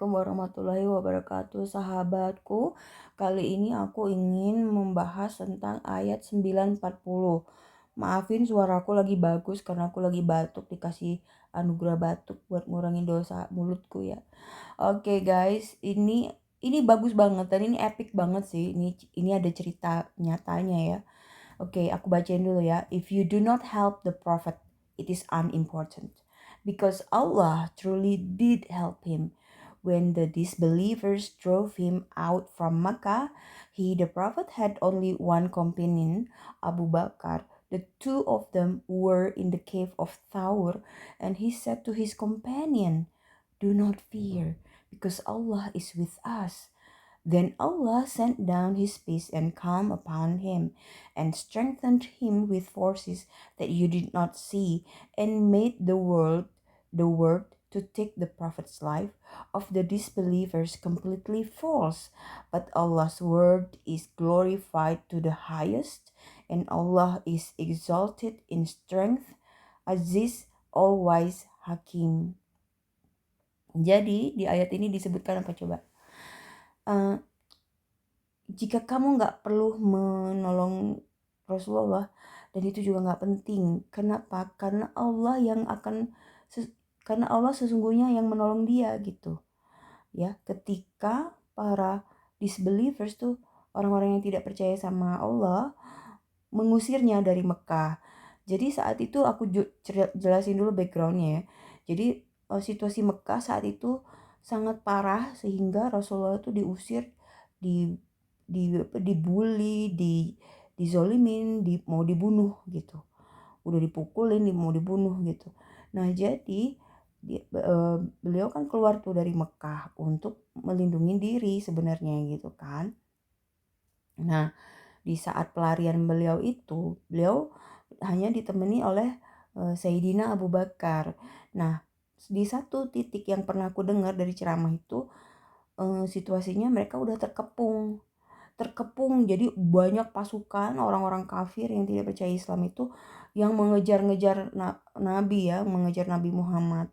Assalamualaikum warahmatullahi wabarakatuh, sahabatku. Kali ini aku ingin membahas tentang ayat 940. Maafin suaraku lagi bagus karena aku lagi batuk, dikasih anugerah batuk buat ngurangin dosa mulutku ya. Oke guys, ini bagus banget dan ini epic banget sih. Ini ada cerita nyatanya ya. Oke, aku bacain dulu ya. If you do not help the prophet, it is unimportant. Because Allah truly did help him. When the disbelievers drove him out from Mecca, the prophet, had only one companion, Abu Bakr. The two of them were in the cave of Thawr, and he said to his companion, "Do not fear, because Allah is with us." Then Allah sent down his peace and calm upon him, and strengthened him with forces that you did not see, and made the word to take the Prophet's life of the disbelievers completely false. But Allah's word is glorified to the highest, and Allah is exalted in strength, Aziz, all-wise, Hakim. Jadi di ayat ini disebutkan apa coba? Eh, Jika kamu nggak perlu menolong Rasulullah, dan itu juga nggak penting. Kenapa? Karena Allah sesungguhnya yang menolong dia gitu. Ya, ketika para disbelievers tuh, orang-orang yang tidak percaya sama Allah, mengusirnya dari Mekah. Jadi saat itu aku jelasin dulu backgroundnya ya. Jadi situasi Mekah saat itu sangat parah sehingga Rasulullah itu diusir, di dibully, dizolimin, mau dibunuh gitu. Udah dipukulin, mau dibunuh gitu. Nah, jadi beliau kan keluar tuh dari Mekah untuk melindungi diri sebenarnya gitu kan. Nah, di saat pelarian beliau itu, beliau hanya ditemani oleh Sayyidina Abu Bakar. Nah, di satu titik yang pernah aku dengar dari ceramah itu, situasinya mereka udah terkepung, jadi banyak pasukan orang-orang kafir yang tidak percaya Islam itu yang mengejar-ngejar Nabi ya, mengejar Nabi Muhammad.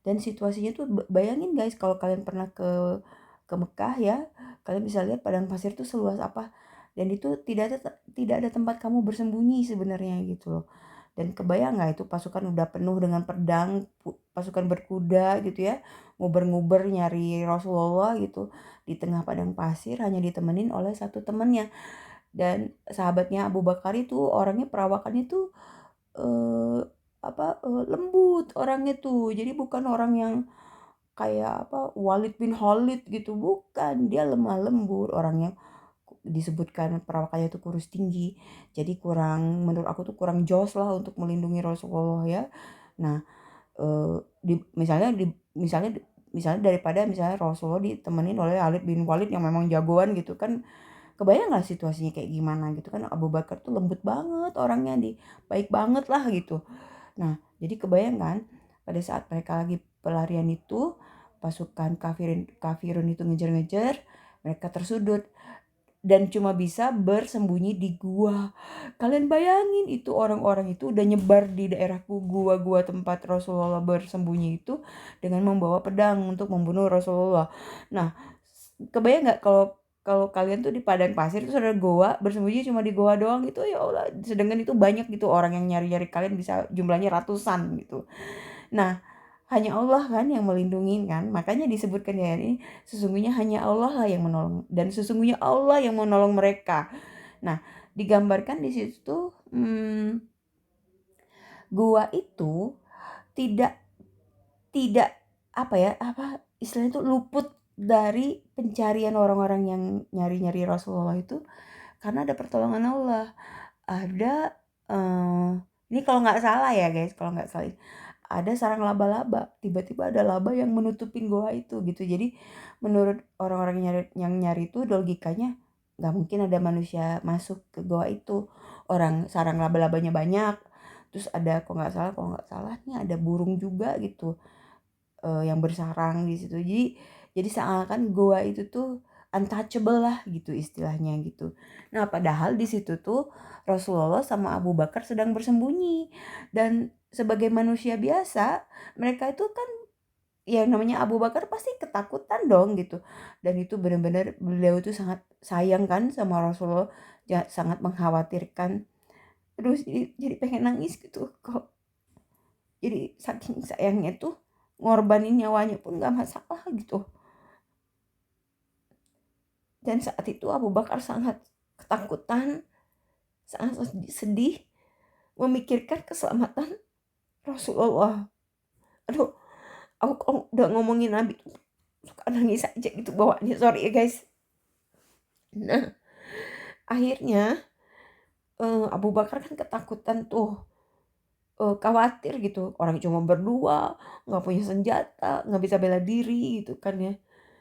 Dan situasinya tuh bayangin guys, kalau kalian pernah ke Mekah ya, kalian bisa lihat padang pasir tuh seluas apa, dan itu tidak ada tempat kamu bersembunyi sebenarnya gitu loh. Dan kebayang nggak itu pasukan udah penuh dengan pedang, pasukan berkuda gitu ya, nguber-nguber nyari Rasulullah gitu di tengah padang pasir, hanya ditemenin oleh satu temannya. Dan sahabatnya Abu Bakar itu orangnya, perawakannya tuh lembut orangnya tuh. Jadi bukan orang yang kayak Walid bin Khalid gitu, bukan. Dia lemah lembut orangnya. Disebutkan perawakannya itu kurus tinggi, jadi menurut aku tuh kurang jos lah untuk melindungi Rasulullah ya. Nah, misalnya daripada misalnya Rasulullah ditemenin oleh Khalid bin Walid yang memang jagoan gitu kan, kebayang gak situasinya kayak gimana gitu kan. Abu Bakar tuh lembut banget orangnya, baik banget lah gitu. Nah, jadi kebayang kan pada saat mereka lagi pelarian itu, pasukan kafirun itu ngejar-ngejar, mereka tersudut dan cuma bisa bersembunyi di gua. Kalian bayangin itu orang-orang itu udah nyebar di daerah gua-gua tempat Rasulullah bersembunyi itu dengan membawa pedang untuk membunuh Rasulullah. Nah, kebayang nggak kalau kalau kalian tuh di padang pasir itu ada goa, bersembunyi cuma di goa doang itu, ya Allah. Sedangkan itu banyak gitu orang yang nyari-nyari kalian, bisa jumlahnya ratusan gitu. Nah, hanya Allah kan yang melindungi kan. Makanya disebutkan ya ini, sesungguhnya hanya Allah lah yang menolong, dan sesungguhnya Allah yang menolong mereka. Nah, digambarkan di situ tuh gua itu tidak tidak istilahnya itu luput dari pencarian orang-orang yang nyari-nyari Rasulullah itu, karena ada pertolongan Allah. Ada ini kalau nggak salah ya guys, kalau nggak salah ada sarang laba-laba, tiba-tiba ada laba yang menutupin goa itu gitu. Jadi menurut orang-orang yang nyari itu, logikanya nggak mungkin ada manusia masuk ke goa itu. Orang sarang laba-labanya banyak, terus ada kalau nggak salah nih ada burung juga gitu, yang bersarang di situ. Jadi seakan goa itu tuh untouchable lah gitu istilahnya gitu. Nah, padahal di situ tuh Rasulullah sama Abu Bakar sedang bersembunyi, dan sebagai manusia biasa mereka itu kan ya namanya Abu Bakar pasti ketakutan dong gitu. Dan itu benar-benar beliau itu sangat sayang kan sama Rasulullah, sangat mengkhawatirkan. Terus jadi pengen nangis gitu kok. Jadi saking sayangnya tuh ngorbanin nyawanya pun gak masalah gitu. Dan saat itu Abu Bakar sangat ketakutan, sangat sedih, memikirkan keselamatan Rasulullah. Aduh, aku kalau udah ngomongin Nabi tuh suka nangis aja gitu bawaannya, sorry ya guys. Nah, akhirnya Abu Bakar kan ketakutan tuh, khawatir gitu, orang cuma berdua, nggak punya senjata, nggak bisa bela diri gitu kan ya,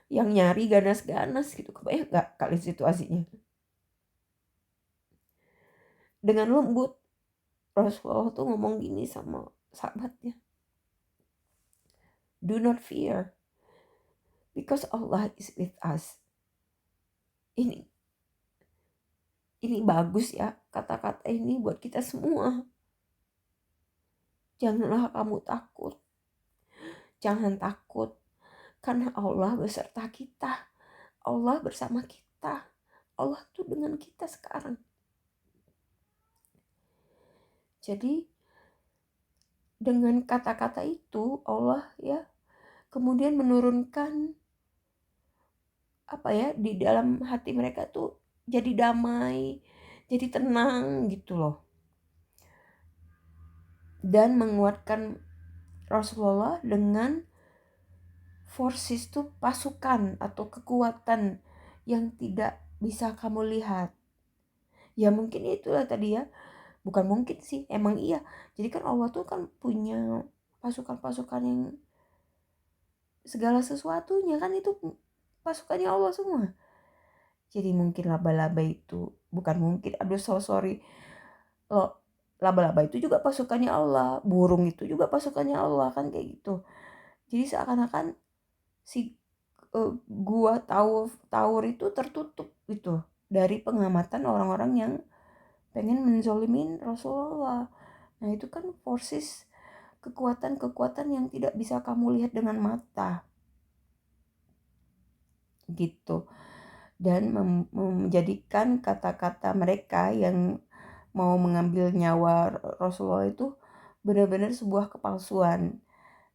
yang nyari ganas-ganas gitu, kebayang nggak kali situasinya. Dengan lembut Rasulullah tuh ngomong gini sama sahabatnya, "Do not fear, because Allah is with us." Ini bagus ya, kata-kata ini buat kita semua. Janganlah kamu takut, jangan takut, karena Allah beserta kita, Allah bersama kita, Allah tuh dengan kita sekarang. Jadi dengan kata-kata itu Allah ya kemudian menurunkan apa ya di dalam hati mereka tuh jadi damai, jadi tenang gitu loh. Dan menguatkan Rasulullah dengan forces tuh pasukan atau kekuatan yang tidak bisa kamu lihat. Ya mungkin itulah tadi ya, bukan mungkin sih, emang iya. Jadi kan Allah tuh kan punya pasukan-pasukan yang segala sesuatunya kan itu pasukannya Allah semua. Jadi mungkin laba-laba itu, bukan mungkin, aduh so sorry. Loh, laba-laba itu juga pasukannya Allah, burung itu juga pasukannya Allah kan kayak gitu. Jadi seakan-akan si gua Taur itu tertutup gitu dari pengamatan orang-orang yang pengen menzolimin Rasulullah. Nah itu kan forces kekuatan-kekuatan yang tidak bisa kamu lihat dengan mata gitu. Dan menjadikan kata-kata mereka yang mau mengambil nyawa Rasulullah itu benar-benar sebuah kepalsuan.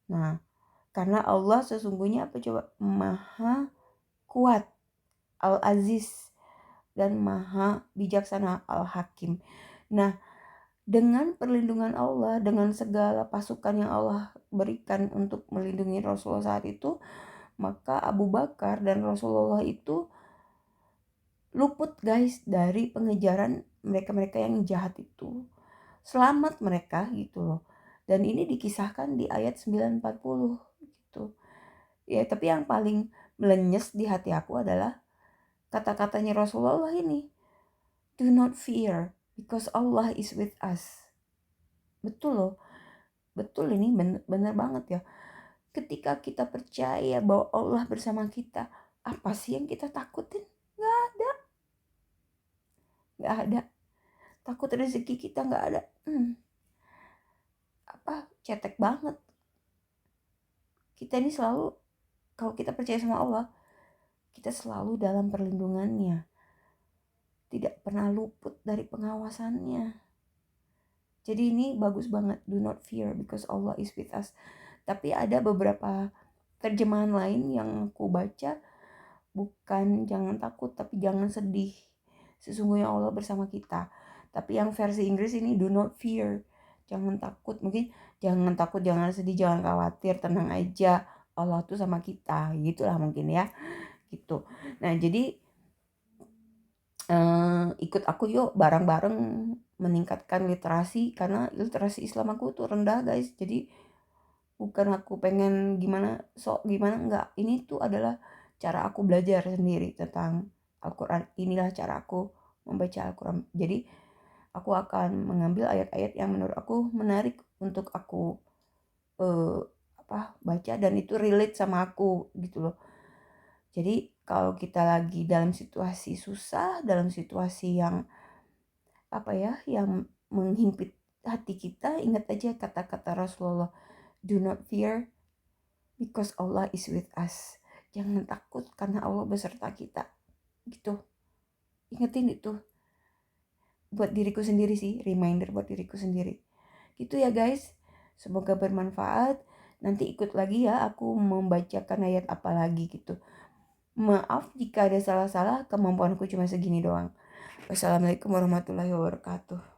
Nah, karena Allah sesungguhnya apa coba? Maha kuat, Al-Aziz, dan Maha bijaksana, Al-Hakim. Nah, dengan perlindungan Allah, dengan segala pasukan yang Allah berikan untuk melindungi Rasulullah saat itu, maka Abu Bakar dan Rasulullah itu luput guys dari pengejaran mereka-mereka yang jahat itu. Selamat mereka gitu loh. Dan ini dikisahkan di ayat 940 gitu. Ya, tapi yang paling melenyes di hati aku adalah kata-katanya Rasulullah ini. Do not fear because Allah is with us. Betul loh. Betul, ini bener banget ya. Ketika kita percaya bahwa Allah bersama kita, apa sih yang kita takutin? Gak ada. Gak ada. Takut rezeki kita gak ada. Cetek banget. Kita ini selalu, kalau kita percaya sama Allah, kita selalu dalam perlindungannya. Tidak pernah luput dari pengawasannya. Jadi ini bagus banget. Do not fear because Allah is with us. Tapi ada beberapa terjemahan lain yang aku baca, bukan jangan takut tapi jangan sedih, sesungguhnya Allah bersama kita. Tapi yang versi Inggris ini do not fear, jangan takut. Mungkin jangan takut, jangan sedih, jangan khawatir, tenang aja, Allah tuh sama kita, gitulah mungkin ya gitu. Nah jadi ikut aku yuk bareng-bareng meningkatkan literasi, karena literasi Islam aku tuh rendah guys. Jadi bukan aku pengen gimana gimana, enggak, ini tuh adalah cara aku belajar sendiri tentang Al-Quran. Inilah cara aku membaca Al-Quran. Jadi aku akan mengambil ayat-ayat yang menurut aku menarik untuk aku baca, dan itu relate sama aku gitu loh. Jadi kalau kita lagi dalam situasi susah, dalam situasi yang yang menghimpit hati kita, ingat aja kata-kata Rasulullah, do not fear Because Allah is with us. Jangan takut karena Allah beserta kita. Gitu. Ingetin itu. Buat diriku sendiri sih, reminder buat diriku sendiri. Gitu ya guys. Semoga bermanfaat. Nanti ikut lagi ya aku membacakan ayat apa lagi gitu. Maaf jika ada salah-salah, kemampuanku cuma segini doang. Wassalamualaikum warahmatullahi wabarakatuh.